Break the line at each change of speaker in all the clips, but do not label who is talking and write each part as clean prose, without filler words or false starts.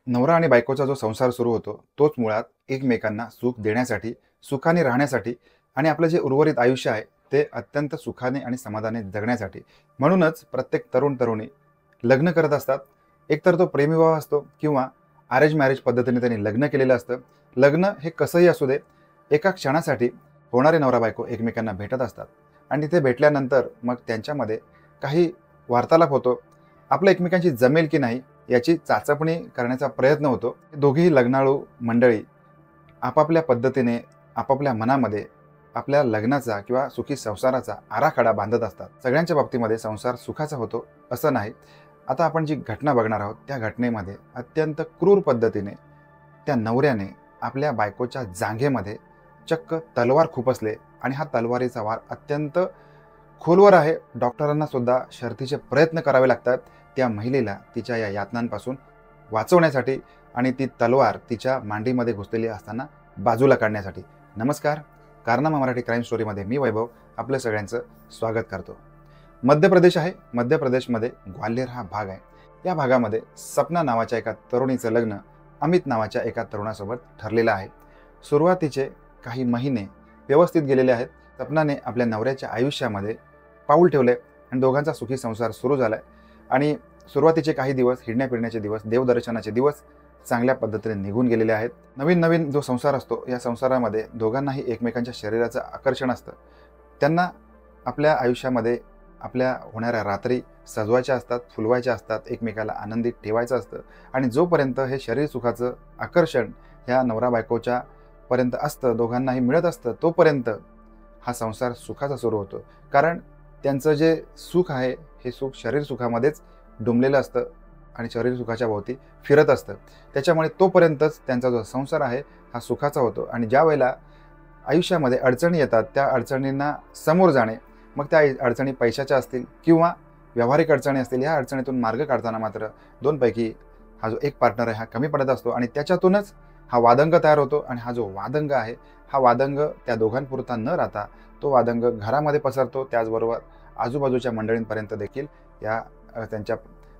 नवरा आणि बायकोचा जो संसार सुरू होतो, तोच मुळात एकमेकांना सुख देण्यासाठी, सुखाने राहण्यासाठी आणि आपलं जे उर्वरित आयुष्य आहे, ते अत्यंत सुखाने आणि समाधानाने जगण्यासाठी. म्हणूनच प्रत्येक तरुण-तरुणी लग्न करत असतात. एकतर तो प्रेमविवाह असतो किंवा अरेंज मॅरेज पद्धतीने त्यांनी लग्न केलेलं असतं. लग्न हे कसंही असू दे, एका क्षणासाठी होणारे नवरा-बायको एकमेकांना भेटत असतात आणि तिथे भेटल्यानंतर मग त्यांच्यामध्ये काही वार्तालाप होतो. आपलं एकमेकांशी जमेल की नाही याची चाचपणी करण्याचा प्रयत्न होतो. दोघेही लग्नाळू मंडळी आपापल्या पद्धतीने, आपापल्या मनामध्ये आपल्या लग्नाचा किंवा सुखी संसाराचा आराखडा बांधत असतात. सगळ्यांच्या बाबतीमध्ये संसार सुखाचा होतो असं नाही. आता आपण जी घटना बघणार आहोत, त्या घटनेमध्ये अत्यंत क्रूर पद्धतीने त्या नवऱ्याने आपल्या बायकोच्या जांघेमध्ये चक्क तलवार खुपसले आणि हा तलवारीचा वार अत्यंत खोलवर आहे. डॉक्टरांना सुद्धा शर्थीचे प्रयत्न करावे लागतात त्या महिलेला तिच्या या यातनांपासून वाचवण्यासाठी आणि ती तलवार तिच्या मांडीमध्ये घुसलेली असताना बाजूला काढण्यासाठी. नमस्कार, कारनामा मराठी क्राईम स्टोरीमध्ये मी वैभव आपलं सगळ्यांचं स्वागत करतो. मध्य प्रदेश आहे. मध्य प्रदेशमध्ये ग्वाल्हेर हा भाग आहे. या भागामध्ये सपना नावाच्या एका तरुणीचं लग्न अमित नावाच्या एका तरुणासोबत ठरलेलं आहे. सुरुवातीचे काही महिने व्यवस्थित गेलेले आहेत. सपनाने आपल्या नवऱ्याच्या आयुष्यामध्ये पाऊल ठेवले आणि दोघांचा सुखी संसार सुरू झालाय. आणि सुरुवातीचे काही दिवस, हिंडण्याफिरण्याचे दिवस, देवदर्शनाचे दिवस चांगल्या पद्धतीने निघून गेलेले आहेत. नवीन नवीन जो संसार असतो, या संसारामध्ये दोघांनाही एकमेकांच्या शरीराचं आकर्षण असतं. त्यांना आपल्या आयुष्यामध्ये आपल्या होणाऱ्या रात्री सजवायच्या असतात, फुलवायच्या असतात, एकमेकाला आनंदित ठेवायचं असतं. आणि जोपर्यंत हे शरीर सुखाचं आकर्षण ह्या नवरा बायकोच्या पर्यंत असतं, दोघांनाही मिळत असतं, तोपर्यंत हा संसार सुखाचा सुरू होतो. कारण त्यांचं जे सुख आहे, हे सुख शरीर सुखामध्येच डुंबलेलं असतं आणि शरीर सुखाच्या भोवती फिरत असतं. त्याच्यामुळे तोपर्यंतच त्यांचा जो संसार आहे हा सुखाचा होतो. आणि ज्या वेळेला आयुष्यामध्ये अडचणी येतात, त्या अडचणींना समोर जाणे, मग त्या अडचणी पैशाच्या असतील किंवा व्यावहारिक अडचणी असतील, या अडचणीतून मार्ग काढताना मात्र दोनपैकी हा जो एक पार्टनर आहे हा कमी पडत असतो आणि त्याच्यातूनच हा वादंग तयार होतो. आणि हा जो वादंग आहे, हा वादंग त्या दोघांपुरता न राहता तो वादंग घरामध्ये पसरतो. त्याचबरोबर आजूबाजूच्या मंडळींपर्यंत देखील या त्यांच्या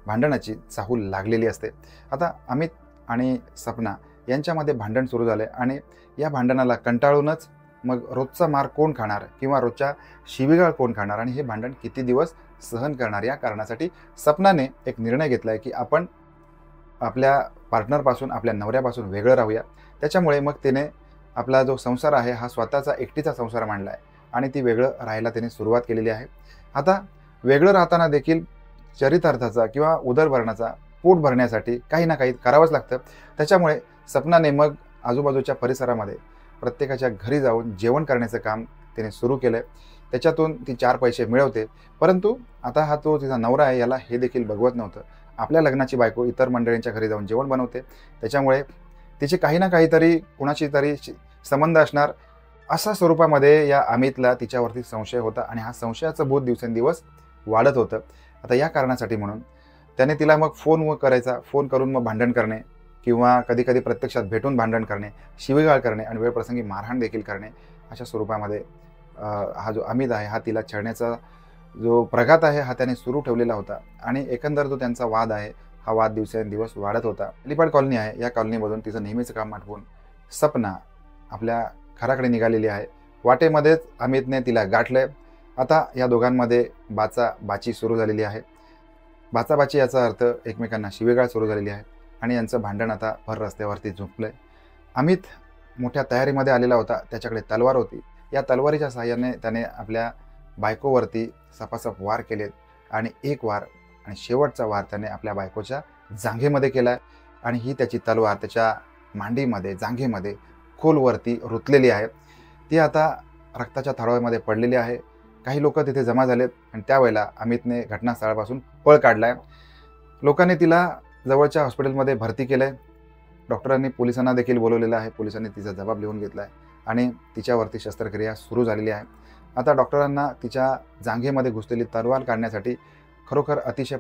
भांडणाची चाहूल लागलेली असते. आता अमित आणि सपना यांच्यामध्ये भांडण सुरू झाले आणि या भांडणाला कंटाळूनच मग रोजचा मार कोण खाणार किंवा रोजच्या शिवीगाळ कोण खाणार आणि हे भांडण किती दिवस सहन करणार, या कारणासाठी सपनाने एक निर्णय घेतला आहे की आपण आपल्या पार्टनरपासून, आपल्या नवऱ्यापासून वेगळं राहूया. त्याच्यामुळे मग तिने आपला जो संसार आहे हा स्वतःचा एकटीचा संसार मांडला आहे आणि ती वेगळं राहायला तिने सुरुवात केलेली आहे. आता वेगळं राहताना देखील चरितार्थाचा किंवा उदरभरणाचा, पोट भरण्यासाठी काही ना काही करावंच लागतं. त्याच्यामुळे सपनाने मग आजूबाजूच्या परिसरामध्ये प्रत्येकाच्या घरी जाऊन जेवण करण्याचं काम तिने सुरू केलं. त्याच्यातून ती 4 पैसे मिळवते. परंतु आता हा तो तिचा नवरा आहे, याला हे देखील बघवत नव्हतं. आपल्या लग्नाची बायको इतर मंडळींच्या घरी जाऊन जेवण बनवते. त्याच्यामुळे तिचे काही ना काहीतरी कुणाशी तरी संबंध असणार, अशा स्वरूपामध्ये या अमितला तिच्यावरती संशय होता आणि हा संशयाचं भूत दिवसेंदिवस वाढत होतं. आता या कारणासाठी म्हणून त्याने तिला मग फोन करून मग भांडण करणे किंवा कधी-कधी प्रत्यक्षात भेटून भांडण करणे, शिवीगाळ करणे आणि वेळप्रसंगी मारहाण देखील करणे, अशा स्वरूपामध्ये हा जो अमित आहे हा तिला छळण्याचा जो प्रघात आहे हा त्याने सुरू ठेवलेला होता. आणि एकंदर जो त्यांचा वाद आहे, हा वाद दिवसेंदिवस वाढत होता. अलिबाग कॉलनी आहे, या कॉलनीमधून तिचं नेहमीचं काम आठवून सपना आपल्या घराकडे निघालेली आहे. वाटेमध्येच अमितने तिला गाठलंय. आता या दोघांमध्ये बाचाबाची सुरू झालेली आहे. बाचाबाची याचा अर्थ एकमेकांना शिवीगाळ सुरू झालेली आहे आणि यांचं भांडण आता भर रस्त्यावरती झुंपलंय. अमित मोठ्या तयारीमध्ये आलेला होता. त्याच्याकडे तलवार होती. या तलवारीच्या सहाय्याने त्याने आपल्या बायकोवरती सपासप वार केलेत आणि एक वार आणि शेवटचा वार त्याने आपल्या बायकोच्या जांघेमध्ये केला आणि ही त्याची तलवार त्याच्या मांडीमध्ये, जांघेमध्ये खोलवरती रुतलेली आहे. ती आता रक्ताच्या थारोळ्यामध्ये पडलेली आहे. काही लोक तिथे जमा झालेत आणि त्यावेळेला अमितने घटनास्थळापासून पळ काढलाय. लोकांनी तिला जवळच्या हॉस्पिटलमध्ये भरती केलंय. डॉक्टरांनी पोलिसांना देखील बोलवलेलं आहे. पोलिसांनी तिचा जबाब लिहून घेतलाय आणि तिच्यावरती शस्त्रक्रिया सुरू झालेली आहे. आता डॉक्टरांना तिच्या जांघेमध्ये घुसलेली तलवार काढण्यासाठी खरोखर अतिशय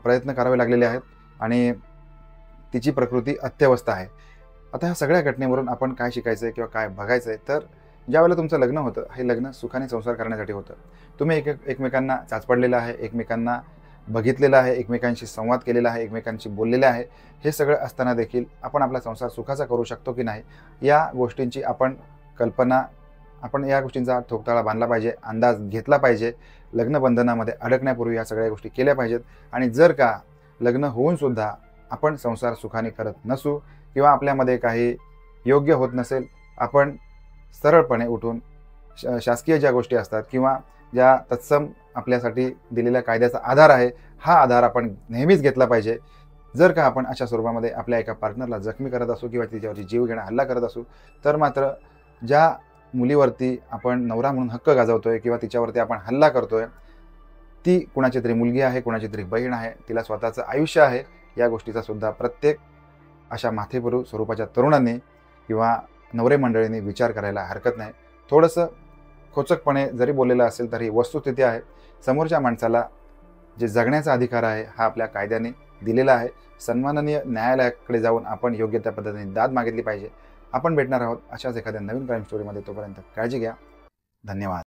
प्रयत्न करावे लागलेले आहेत आणि तिची प्रकृती अत्यवस्थ आहे. आता ह्या सगळ्या घटनेवरून आपण काय शिकायचं आहे किंवा काय बघायचं आहे, तर ज्यावेळेला तुमचं लग्न होतं, हे लग्न सुखाने संसार करण्यासाठी होतं. तुम्ही एकमेकांना चाचपडलेलं आहे, एकमेकांना बघितलेलं आहे, एकमेकांशी संवाद केलेला आहे, एकमेकांशी बोललेले आहे. हे सगळं असताना देखील आपण आपला संसार सुखाचा करू शकतो की नाही, या गोष्टींची आपण या गोष्टींचा ठोकताळा बांधला पाहिजे, अंदाज घेतला पाहिजे. लग्नबंधनामध्ये अडकण्यापूर्वी या सगळ्या गोष्टी केल्या पाहिजेत. आणि जर का लग्न होऊन सुद्धा आपण संसार सुखाने करत नसू किंवा आपल्यामध्ये काही योग्य होत नसेल, आपण सरळपणे उठून शासकीय ज्या गोष्टी असतात किंवा ज्या तत्सम आपल्यासाठी दिलेल्या कायद्याचा आधार आहे, हा आधार आपण नेहमीच घेतला पाहिजे. जर का आपण अशा स्वरूपामध्ये आपल्या एका पार्टनरला जखमी करत असू किंवा तिच्यावरती जीवघेणा हल्ला करत असू, तर मात्र ज्या मुलीवरती आपण नवरा म्हणून हक्क गाजवतोय किंवा तिच्यावरती आपण हल्ला करतोय, ती कुणाची तरी मुलगी आहे, कुणाची तरी बहीण आहे, तिला स्वतःचं आयुष्य आहे. या गोष्टीचा सुद्धा प्रत्येक अशा माथेपुरू स्वरूपाच्या तरुणांनी किंवा नवरे मंडळींनी विचार करायला हरकत नाही. थोडंसं खोचकपणे जरी बोललेलं असेल तरी वस्तुस्थिती आहे. समोरच्या माणसाला जे जगण्याचा अधिकार आहे हा आपल्या कायद्याने दिलेला आहे. सन्माननीय न्यायालयाकडे जाऊन आपण योग्य त्या पद्धतीने दाद मागितली पाहिजे. आपण भेटणार आहोत अशाच एखाद्या नवीन क्राईम स्टोरीमध्ये. तोपर्यंत काळजी घ्या. धन्यवाद.